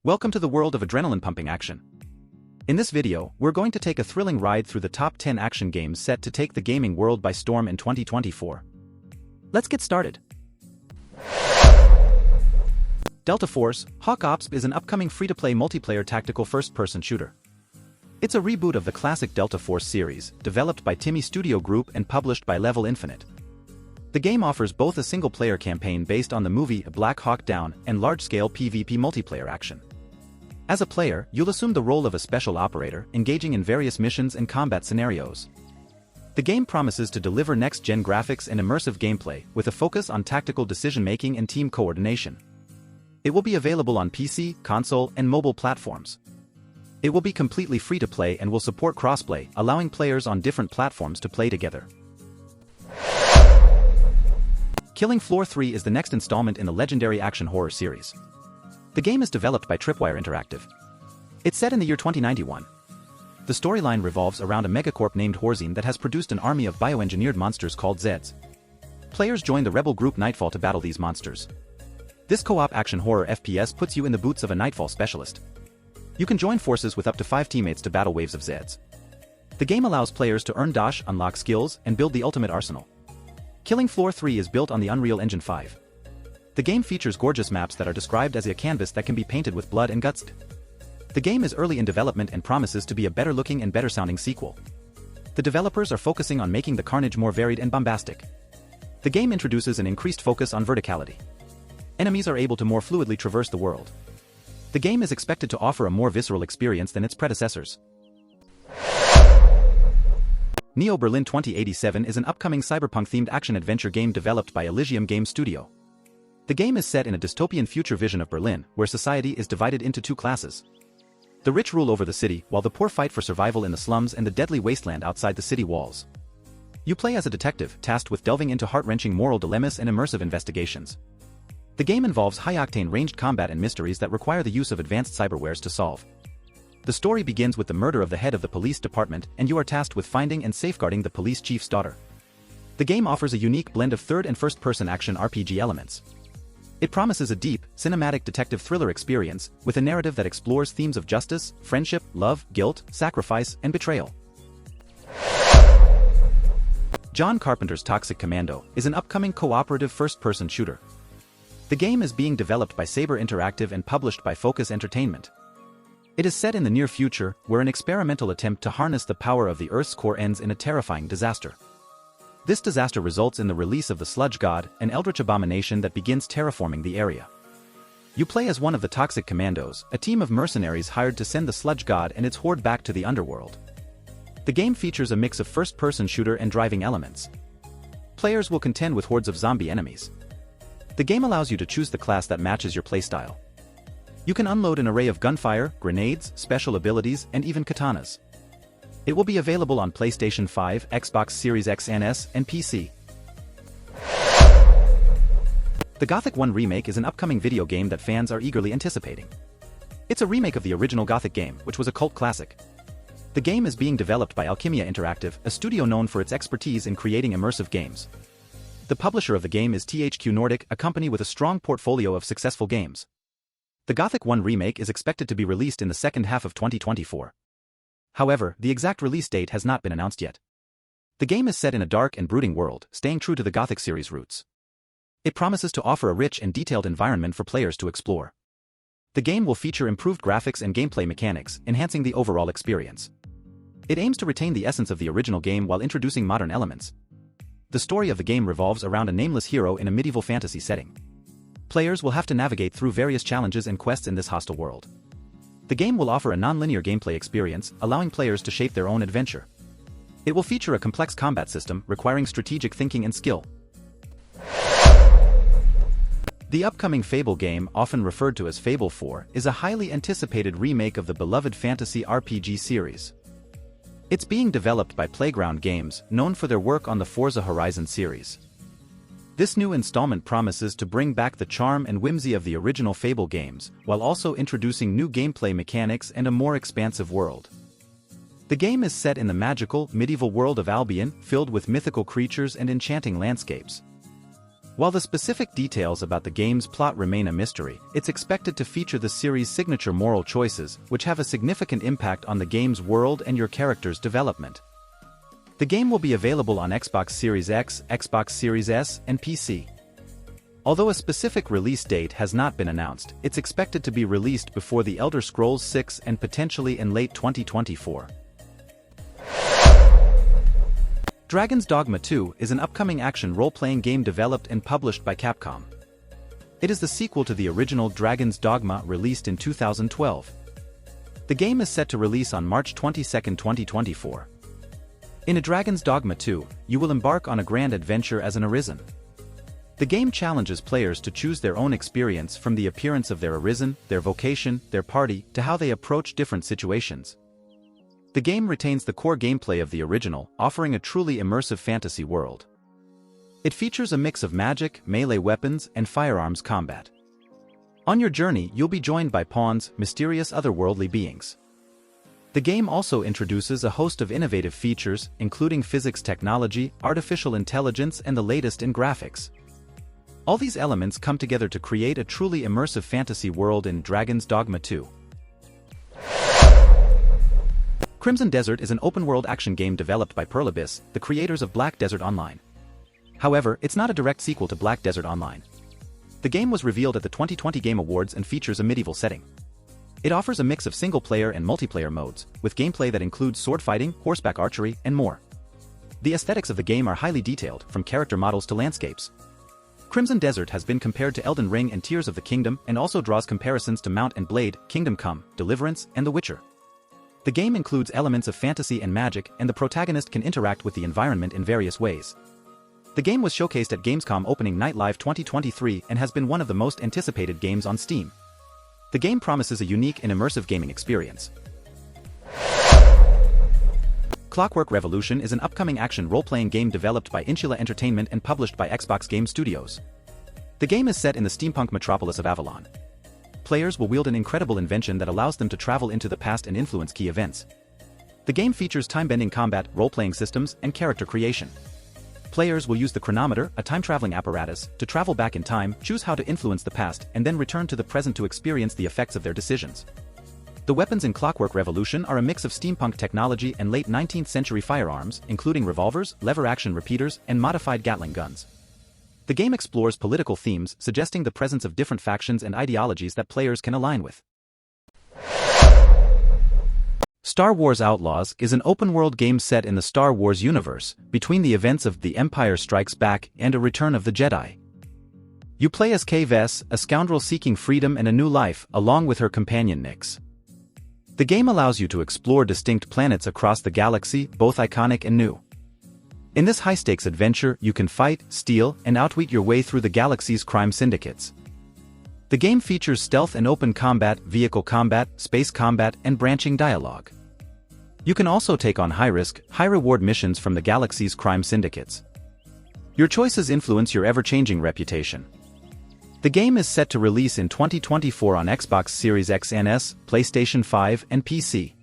Welcome to the world of adrenaline-pumping action. In this video, we're going to take a thrilling ride through the top 10 action games set to take the gaming world by storm in 2024. Let's get started. Delta Force: Hawk Ops is an upcoming free-to-play multiplayer tactical first-person shooter. It's a reboot of the classic Delta Force series, developed by TiMi Studio Group and published by Level Infinite. The game offers both a single-player campaign based on the movie Black Hawk Down and large-scale PvP multiplayer action. As a player, you'll assume the role of a special operator, engaging in various missions and combat scenarios. The game promises to deliver next-gen graphics and immersive gameplay, with a focus on tactical decision-making and team coordination. It will be available on PC, console, and mobile platforms. It will be completely free-to-play and will support crossplay, allowing players on different platforms to play together. Killing Floor 3 is the next installment in the legendary action horror series. The game is developed by Tripwire Interactive. It's set in the year 2091. The storyline revolves around a megacorp named Horzine that has produced an army of bioengineered monsters called Zeds. Players join the rebel group Nightfall to battle these monsters. This co-op action horror FPS puts you in the boots of a Nightfall specialist. You can join forces with up to 5 teammates to battle waves of Zeds. The game allows players to earn dash, unlock skills, and build the ultimate arsenal. Killing Floor 3 is built on the Unreal Engine 5. The game features gorgeous maps that are described as a canvas that can be painted with blood and guts. The game is early in development and promises to be a better-looking and better-sounding sequel. The developers are focusing on making the carnage more varied and bombastic. The game introduces an increased focus on verticality. Enemies are able to more fluidly traverse the world. The game is expected to offer a more visceral experience than its predecessors. Neo Berlin 2087 is an upcoming cyberpunk-themed action-adventure game developed by Elysium Game Studio. The game is set in a dystopian future vision of Berlin, where society is divided into two classes. The rich rule over the city, while the poor fight for survival in the slums and the deadly wasteland outside the city walls. You play as a detective, tasked with delving into heart-wrenching moral dilemmas and immersive investigations. The game involves high-octane ranged combat and mysteries that require the use of advanced cyberwares to solve. The story begins with the murder of the head of the police department, and you are tasked with finding and safeguarding the police chief's daughter. The game offers a unique blend of third- and first-person action RPG elements. It promises a deep, cinematic detective thriller experience, with a narrative that explores themes of justice, friendship, love, guilt, sacrifice, and betrayal. John Carpenter's Toxic Commando is an upcoming cooperative first-person shooter. The game is being developed by Saber Interactive and published by Focus Entertainment. It is set in the near future, where an experimental attempt to harness the power of the Earth's core ends in a terrifying disaster. This disaster results in the release of the Sludge God, an eldritch abomination that begins terraforming the area. You play as one of the Toxic Commandos, a team of mercenaries hired to send the Sludge God and its horde back to the underworld. The game features a mix of first-person shooter and driving elements. Players will contend with hordes of zombie enemies. The game allows you to choose the class that matches your playstyle. You can unload an array of gunfire, grenades, special abilities, and even katanas. It will be available on PlayStation 5, Xbox Series X and S, and PC. The Gothic 1 remake is an upcoming video game that fans are eagerly anticipating. It's a remake of the original Gothic game, which was a cult classic. The game is being developed by Alchimia Interactive, a studio known for its expertise in creating immersive games. The publisher of the game is THQ Nordic, a company with a strong portfolio of successful games. The Gothic 1 remake is expected to be released in the second half of 2024. However, the exact release date has not been announced yet. The game is set in a dark and brooding world, staying true to the Gothic series' roots. It promises to offer a rich and detailed environment for players to explore. The game will feature improved graphics and gameplay mechanics, enhancing the overall experience. It aims to retain the essence of the original game while introducing modern elements. The story of the game revolves around a nameless hero in a medieval fantasy setting. Players will have to navigate through various challenges and quests in this hostile world. The game will offer a non-linear gameplay experience, allowing players to shape their own adventure. It will feature a complex combat system requiring strategic thinking and skill. The upcoming Fable game, often referred to as Fable 4, is a highly anticipated remake of the beloved fantasy RPG series. It's being developed by Playground Games, known for their work on the Forza Horizon series. This new installment promises to bring back the charm and whimsy of the original Fable games, while also introducing new gameplay mechanics and a more expansive world. The game is set in the magical, medieval world of Albion, filled with mythical creatures and enchanting landscapes. While the specific details about the game's plot remain a mystery, it's expected to feature the series' signature moral choices, which have a significant impact on the game's world and your character's development. The game will be available on Xbox Series X, Xbox Series S, and PC. Although a specific release date has not been announced, it's expected to be released before The Elder Scrolls 6 and potentially in late 2024. Dragon's Dogma 2 is an upcoming action role-playing game developed and published by Capcom. It is the sequel to the original Dragon's Dogma released in 2012. The game is set to release on March 22, 2024. In A Dragon's Dogma 2, you will embark on a grand adventure as an Arisen. The game challenges players to choose their own experience from the appearance of their Arisen, their vocation, their party, to how they approach different situations. The game retains the core gameplay of the original, offering a truly immersive fantasy world. It features a mix of magic, melee weapons, and firearms combat. On your journey, you'll be joined by pawns, mysterious otherworldly beings. The game also introduces a host of innovative features, including physics technology, artificial intelligence, and the latest in graphics. All these elements come together to create a truly immersive fantasy world in Dragon's Dogma 2. Crimson Desert is an open-world action game developed by Pearl Abyss, the creators of Black Desert Online. However, it's not a direct sequel to Black Desert Online. The game was revealed at the 2020 Game Awards and features a medieval setting. It offers a mix of single-player and multiplayer modes, with gameplay that includes sword fighting, horseback archery, and more. The aesthetics of the game are highly detailed, from character models to landscapes. Crimson Desert has been compared to Elden Ring and Tears of the Kingdom and also draws comparisons to Mount and Blade, Kingdom Come, Deliverance, and The Witcher. The game includes elements of fantasy and magic, and the protagonist can interact with the environment in various ways. The game was showcased at Gamescom Opening Night Live 2023 and has been one of the most anticipated games on Steam. The game promises a unique and immersive gaming experience. Clockwork Revolution is an upcoming action role-playing game developed by Insula Entertainment and published by Xbox Game Studios. The game is set in the steampunk metropolis of Avalon. Players will wield an incredible invention that allows them to travel into the past and influence key events. The game features time-bending combat, role-playing systems, and character creation. Players will use the chronometer, a time-traveling apparatus, to travel back in time, choose how to influence the past, and then return to the present to experience the effects of their decisions. The weapons in Clockwork Revolution are a mix of steampunk technology and late 19th century firearms, including revolvers, lever-action repeaters, and modified Gatling guns. The game explores political themes, suggesting the presence of different factions and ideologies that players can align with. Star Wars Outlaws is an open-world game set in the Star Wars universe, between the events of The Empire Strikes Back and A Return of the Jedi. You play as Kay Vess, a scoundrel seeking freedom and a new life, along with her companion Nix. The game allows you to explore distinct planets across the galaxy, both iconic and new. In this high-stakes adventure, you can fight, steal, and outwit your way through the galaxy's crime syndicates. The game features stealth and open combat, vehicle combat, space combat, and branching dialogue. You can also take on high-risk, high-reward missions from the galaxy's crime syndicates. Your choices influence your ever-changing reputation. The game is set to release in 2024 on Xbox Series X and S, PlayStation 5, and PC.